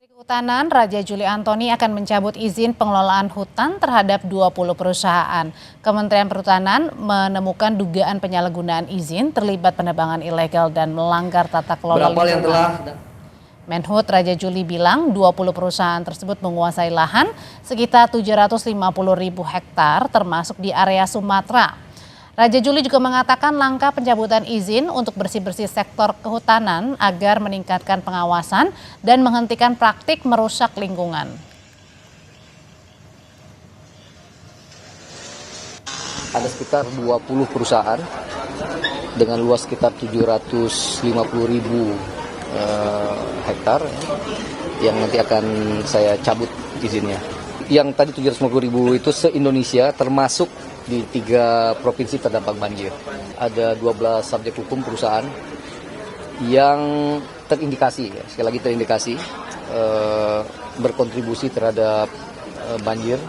Kehutanan Raja Juli Antoni akan mencabut izin pengelolaan hutan terhadap 20 perusahaan. Kementerian Perhutanan menemukan dugaan penyalahgunaan izin terlibat penebangan ilegal dan melanggar tata kelola lingkungan. Menhub Raja Juli bilang 20 perusahaan tersebut menguasai lahan sekitar 750.000 hektar termasuk di area Sumatera. Raja Juli juga mengatakan langkah pencabutan izin untuk bersih-bersih sektor kehutanan agar meningkatkan pengawasan dan menghentikan praktik merusak lingkungan. Ada sekitar 20 perusahaan dengan luas sekitar 750.000 hektar yang nanti akan saya cabut izinnya. Yang tadi 750.000 itu se-Indonesia termasuk di 3 provinsi terdampak banjir. Ada 12 subjek hukum perusahaan yang terindikasi, sekali lagi terindikasi, berkontribusi terhadap banjir